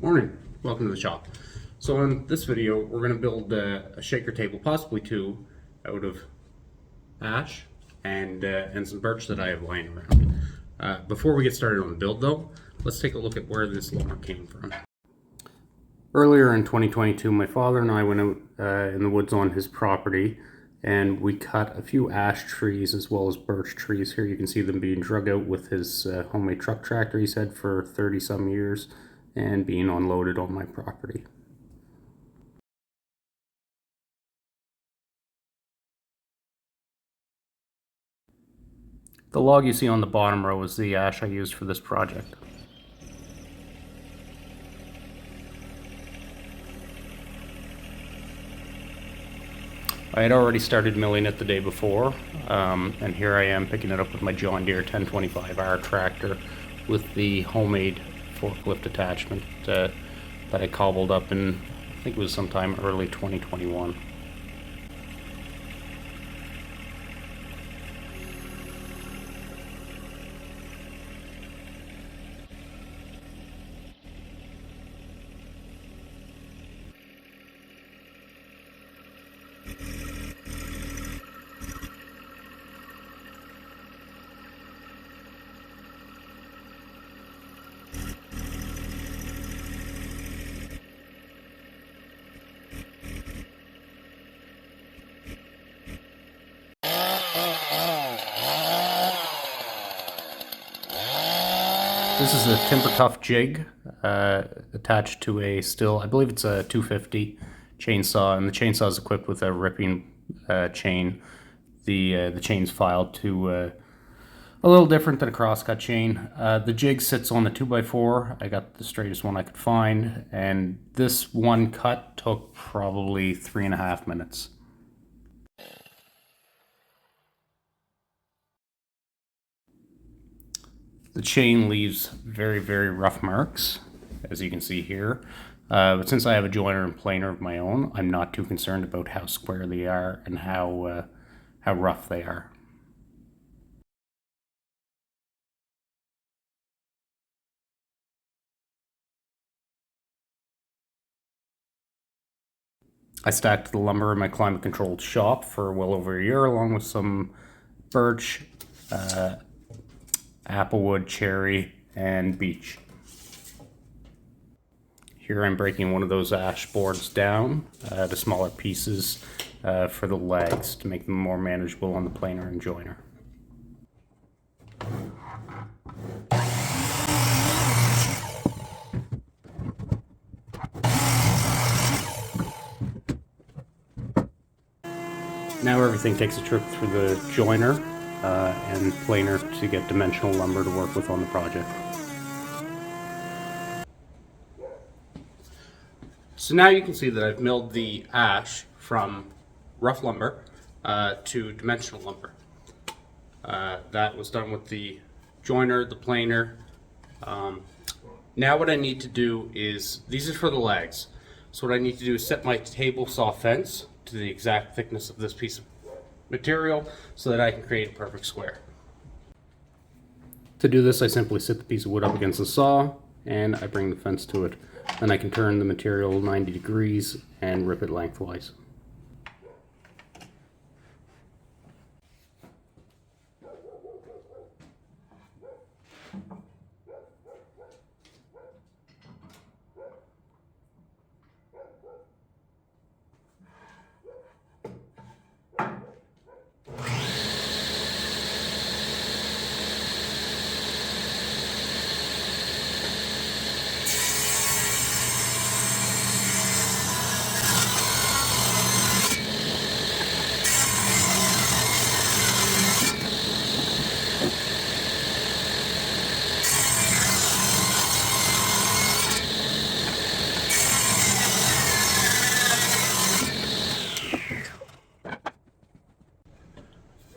Morning, welcome to the shop. So in this video we're going to build a shaker table, possibly two, out of ash and some birch that I have lying around. Before we get started on the build though, let's take a look at where this lumber came from. Earlier in 2022 my father and I went out in the woods on his property and we cut a few ash trees as well as birch trees. Here you can see them being drug out with his homemade truck tractor he's had for 30 some years and being unloaded on my property. The log you see on the bottom row is the ash I used for this project. I had already started milling it the day before, and here I am picking it up with my John Deere 1025R tractor with the homemade forklift attachment that I cobbled up in, I think it was sometime early 2021. This is a Timber Tough jig attached to a still, I believe it's a 250 chainsaw, and the chainsaw is equipped with a ripping chain. The chain's filed to a little different than a crosscut chain. The jig sits on the 2x4. I got the straightest one I could find, and this one cut took probably 3.5 minutes. The chain leaves very, very rough marks, as you can see here. But since I have a joiner and planer of my own, I'm not too concerned about how square they are and how rough they are. I stacked the lumber in my climate-controlled shop for well over a year, along with some birch, applewood, cherry, and beech. Here I'm breaking one of those ash boards down to smaller pieces for the legs to make them more manageable on the planer and joiner. Now everything takes a trip through the joiner and planer to get dimensional lumber to work with on the project. So now you can see that I've milled the ash from rough lumber to dimensional lumber. That was done with the joiner, the planer. Now what I need to do is, these are for the legs. So what I need to do is set my table saw fence to the exact thickness of this piece of material so that I can create a perfect square. To do this, I simply sit the piece of wood up against the saw and I bring the fence to it. Then I can turn the material 90 degrees and rip it lengthwise.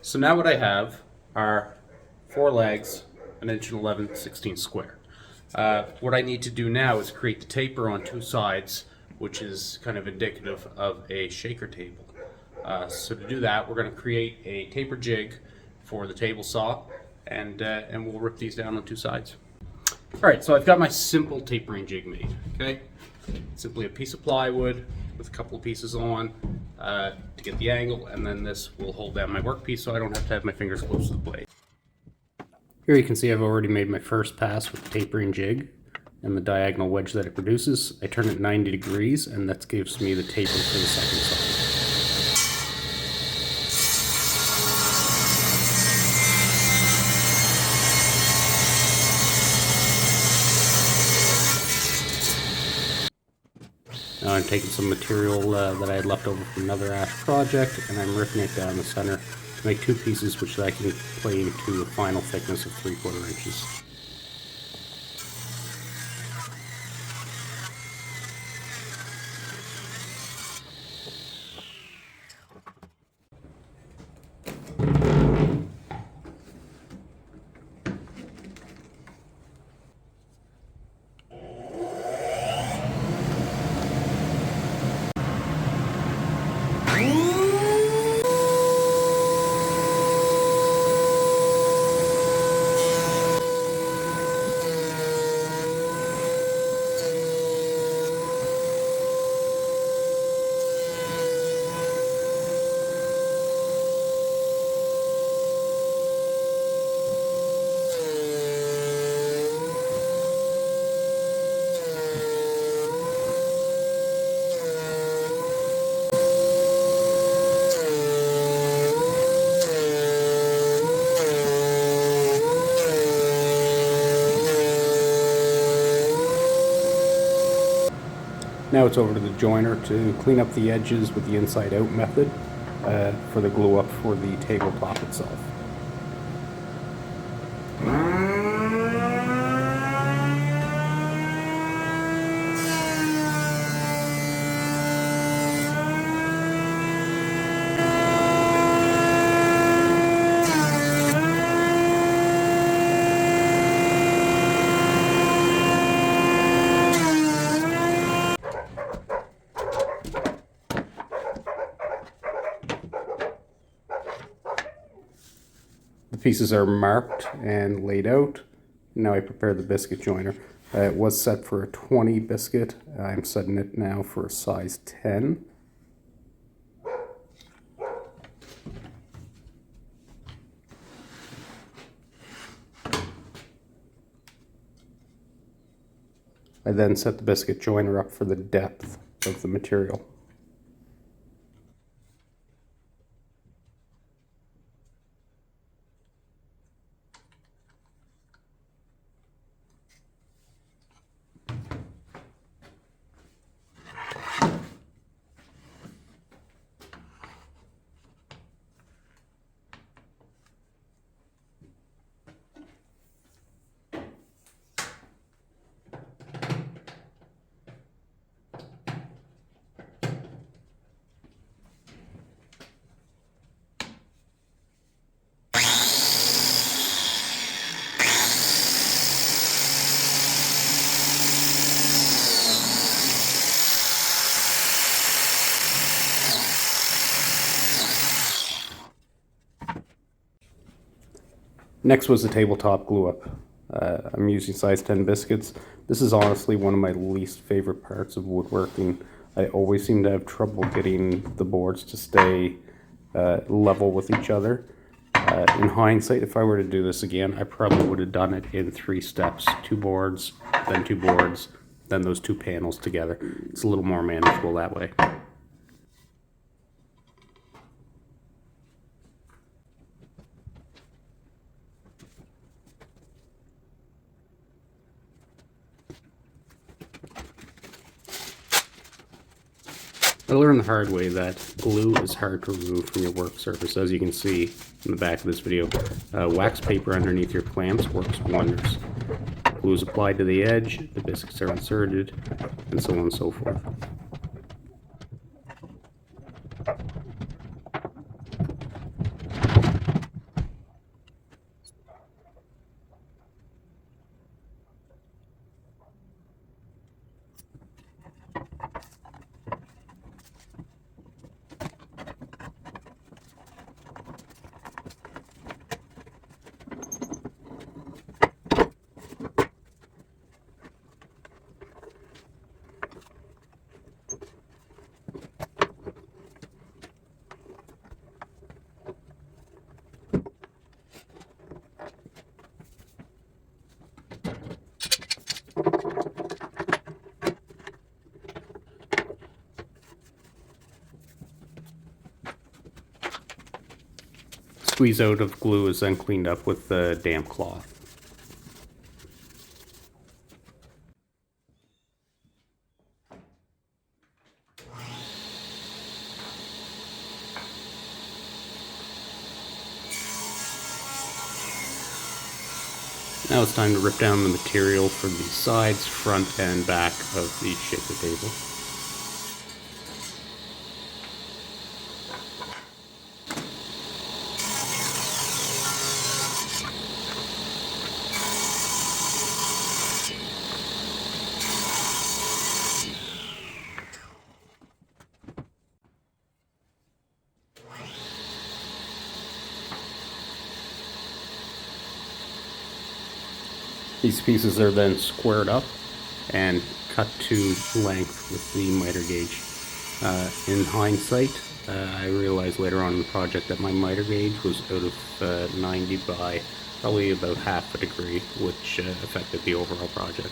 So now what I have are 4 legs, an inch and 11/16 square. What I need to do now is create the taper on 2 sides, which is kind of indicative of a shaker table. So to do that, we're going to create a taper jig for the table saw, and we'll rip these down on 2 sides. Alright, so I've got my simple tapering jig made, okay? Simply a piece of plywood with a couple of pieces on to get the angle, and then this will hold down my workpiece so I don't have to have my fingers close to the blade. Here you can see I've already made my first pass with the tapering jig and the diagonal wedge that it produces. I turn it 90 degrees and that gives me the taper for the second side. Now I'm taking some material that I had left over from another ash project, and I'm ripping it down the center to make two pieces which I can plane to a final thickness of 3/4 inches. Now it's over to the joiner to clean up the edges with the inside out method for the glue up for the tabletop itself. The pieces are marked and laid out. Now I prepare the biscuit joiner. It was set for a 20 biscuit. I'm setting it now for a size 10. I then set the biscuit joiner up for the depth of the material. Next was the tabletop glue up. I'm using size 10 biscuits. This is honestly one of my least favorite parts of woodworking. I always seem to have trouble getting the boards to stay level with each other. In hindsight, if I were to do this again, I probably would have done it in 3 steps. 2 boards, then 2 boards, then those 2 panels together. It's a little more manageable that way. I learned the hard way that glue is hard to remove from your work surface. As you can see in the back of this video, wax paper underneath your clamps works wonders. Glue is applied to the edge, the biscuits are inserted, and so on and so forth. squeeze out of glue is then cleaned up with the damp cloth. Now it's time to rip down the material for the sides, front, and back of the shaker table. These pieces are then squared up and cut to length with the miter gauge. In hindsight, I realized later on in the project that my miter gauge was out of 90 by probably about half a degree, which affected the overall project.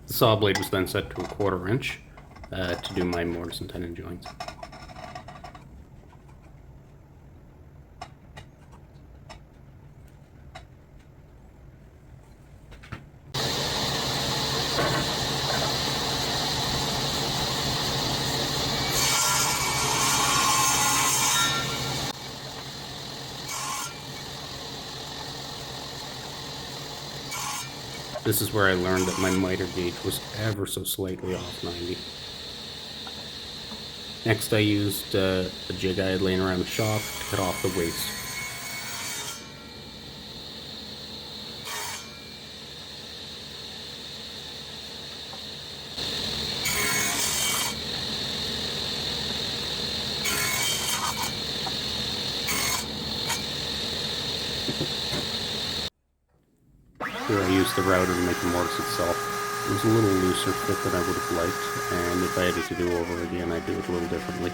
The saw blade was then set to 1/4 inch to do my mortise and tenon joints. This is where I learned that my miter gauge was ever so slightly off 90. Next I used a jig I had laying around the shop to cut off the waste. Here I used the router to make the mortise itself. It was a little looser fit than I would have liked, and if I had it to do over again, I'd do it a little differently.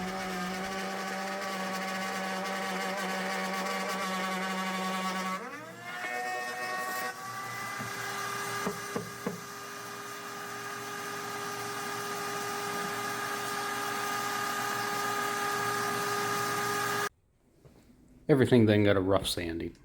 Everything then got a rough sanding.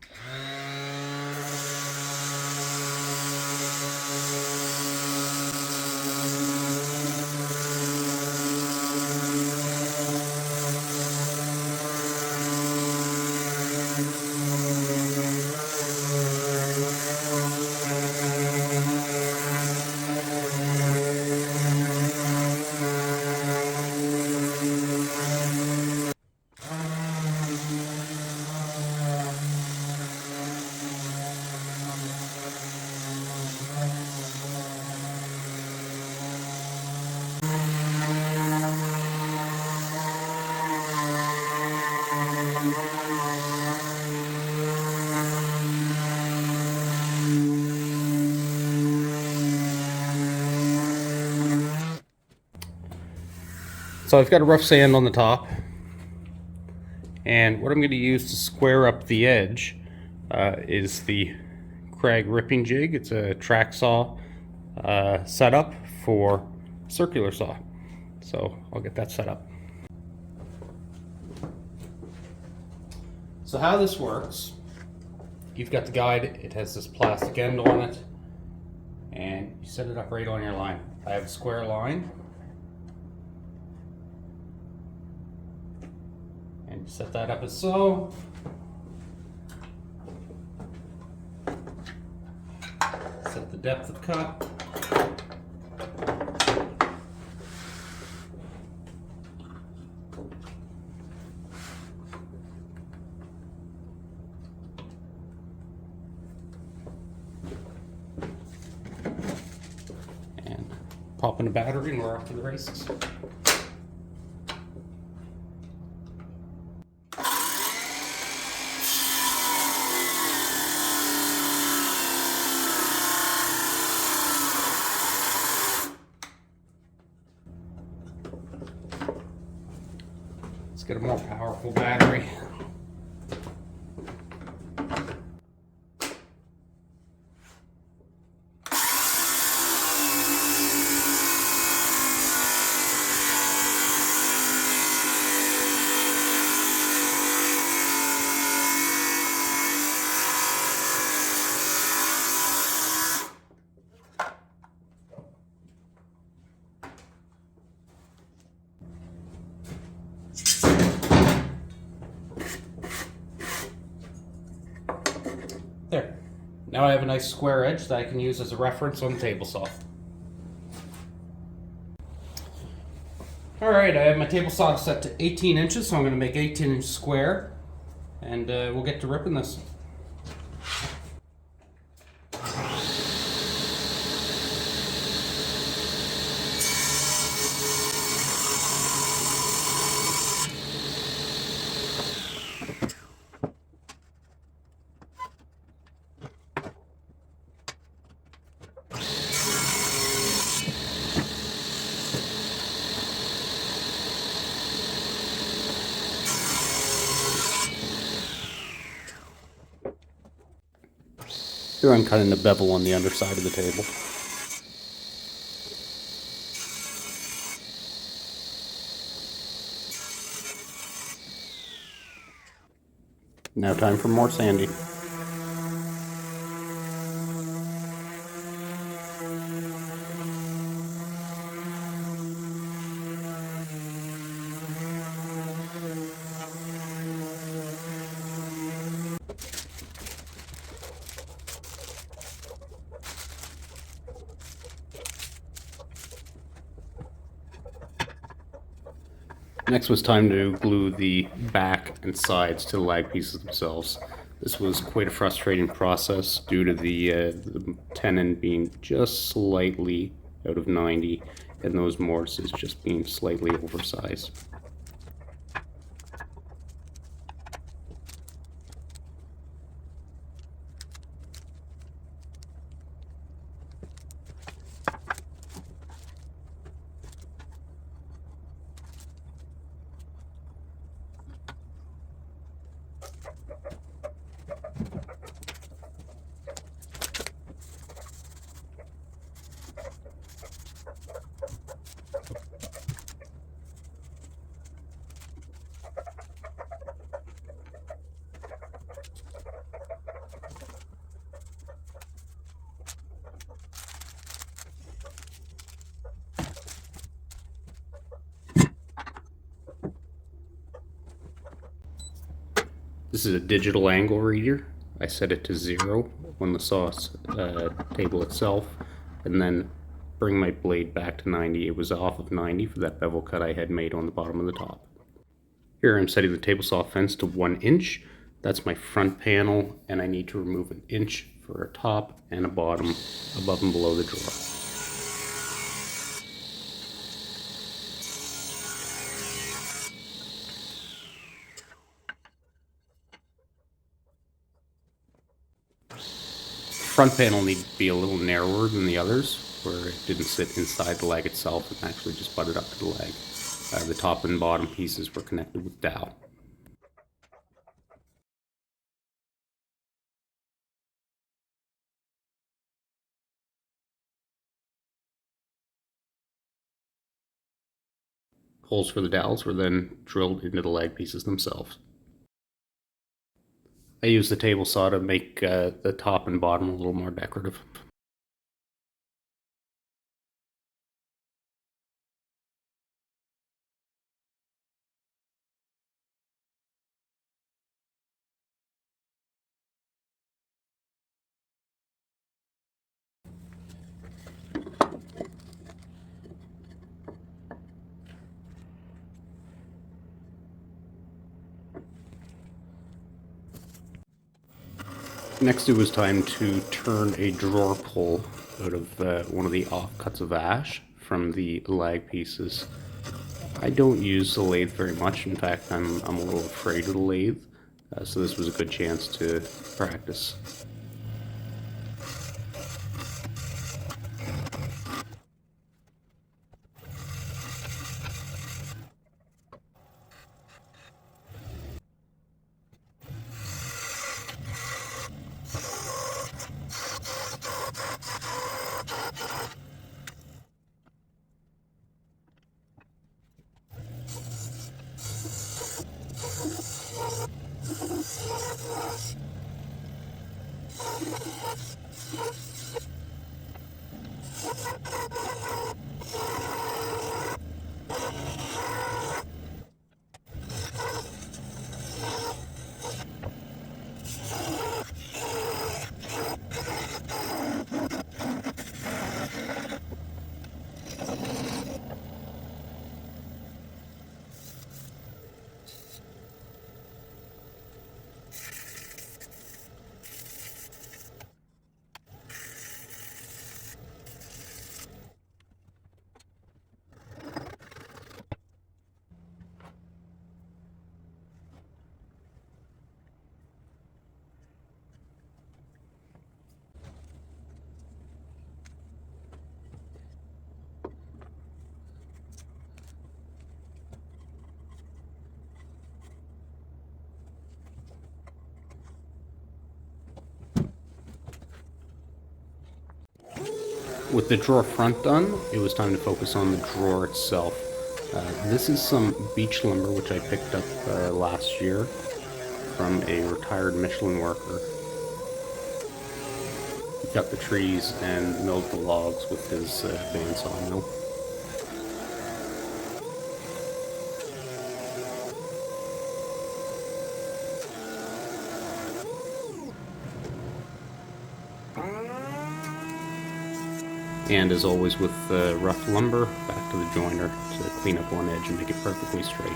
So I've got a rough sand on the top, and what I'm going to use to square up the edge is the Krag ripping jig. It's a track saw setup for circular saw. So I'll get that set up. So how this works, you've got the guide, it has this plastic end on it, and you set it up right on your line. I have a square line, and you set that up as so. Set the depth of cut. And pop in a battery and we're off to the races. Let's get a more powerful battery. There. Now I have a nice square edge that I can use as a reference on the table saw. Alright, I have my table saw set to 18 inches, so I'm going to make 18-inch square, and we'll get to ripping this. Here I'm cutting the bevel on the underside of the table. Now time for more sanding. Next was time to glue the back and sides to the lag pieces themselves. This was quite a frustrating process due to the tenon being just slightly out of 90 and those mortises just being slightly oversized. This is a digital angle reader. I set it to 0 on the saw table itself, and then bring my blade back to 90. It was off of 90 for that bevel cut I had made on the bottom of the top. Here I'm setting the table saw fence to 1 inch. That's my front panel, and I need to remove 1 inch for a top and a bottom above and below the drawer. Front panel needed to be a little narrower than the others, where it didn't sit inside the lag itself and actually just butted up to the lag. The top and bottom pieces were connected with dowel. Holes for the dowels were then drilled into the lag pieces themselves. I used the table saw to make the top and bottom a little more decorative. Next, it was time to turn a drawer pull out of one of the offcuts of ash from the lag pieces. I don't use the lathe very much. In fact, I'm a little afraid of the lathe, so this was a good chance to practice. With the drawer front done, it was time to focus on the drawer itself. This is some beech lumber which I picked up last year from a retired Michelin worker. He cut the trees and milled the logs with his bandsaw mill. And as always with rough lumber, back to the joiner to clean up one edge and make it perfectly straight.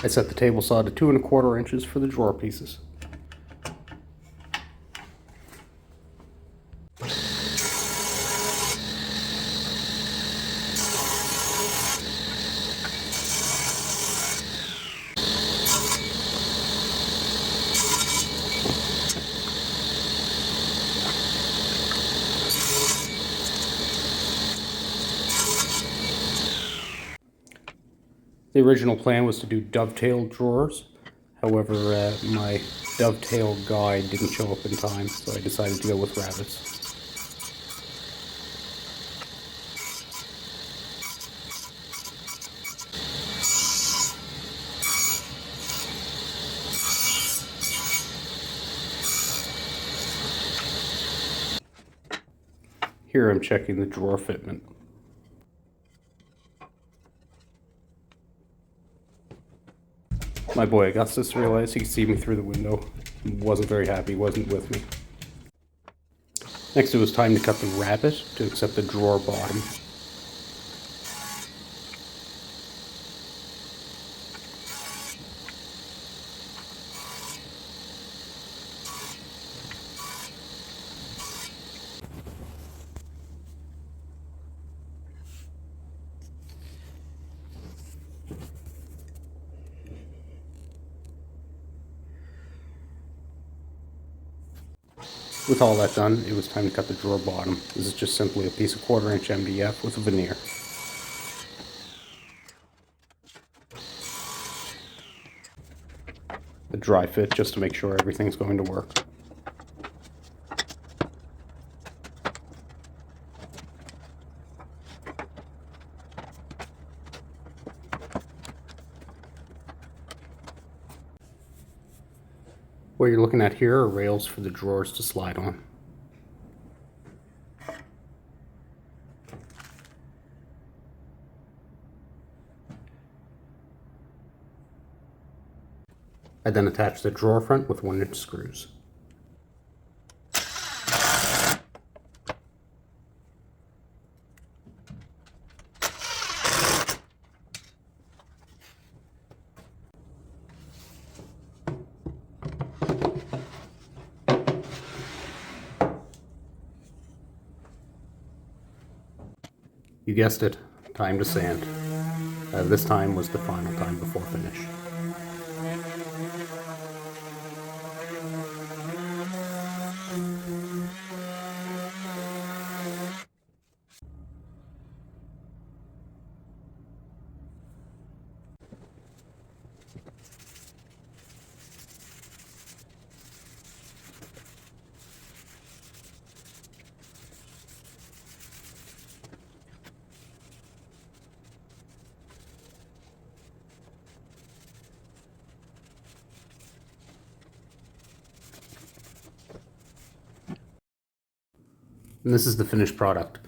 I set the table saw to 2 1/4 inches for the drawer pieces. The original plan was to do dovetail drawers. However, my dovetail guide didn't show up in time, so I decided to go with rabbets. Here I'm checking the drawer fitment. My boy Augustus realized he could see me through the window. Wasn't very happy, wasn't with me. Next it was time to cut the rabbet to accept the drawer bottom. With all that done, it was time to cut the drawer bottom. This is just simply a piece of 1/4 inch MDF with a veneer. A dry fit just to make sure everything's going to work. What you're looking at here are rails for the drawers to slide on. I then attach the drawer front with 1-inch screws. You guessed it, time to sand. This time was the final time before finish. And this is the finished product.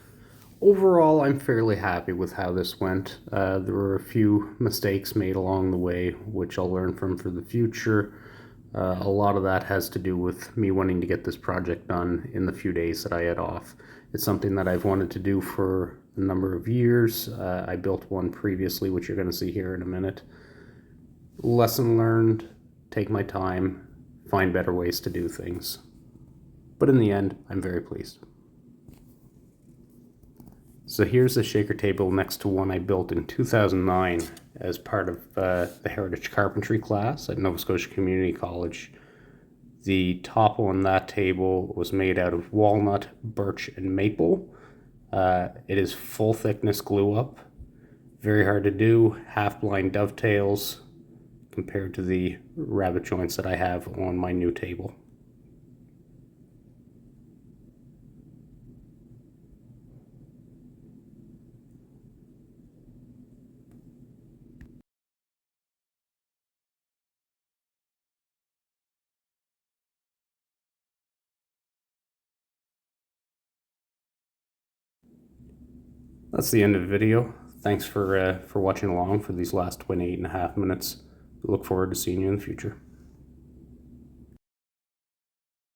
Overall, I'm fairly happy with how this went. There were a few mistakes made along the way, which I'll learn from for the future. A lot of that has to do with me wanting to get this project done in the few days that I had off. It's something that I've wanted to do for a number of years. I built one previously, which you're going to see here in a minute. Lesson learned, take my time, find better ways to do things. But in the end, I'm very pleased. So here's the shaker table next to one I built in 2009 as part of the Heritage Carpentry class at Nova Scotia Community College. The top on that table was made out of walnut, birch, and maple. It is full thickness glue up. Very hard to do, half-blind dovetails compared to the rabbet joints that I have on my new table. That's the end of the video. Thanks for watching along for these last 28.5 minutes. We look forward to seeing you in the future.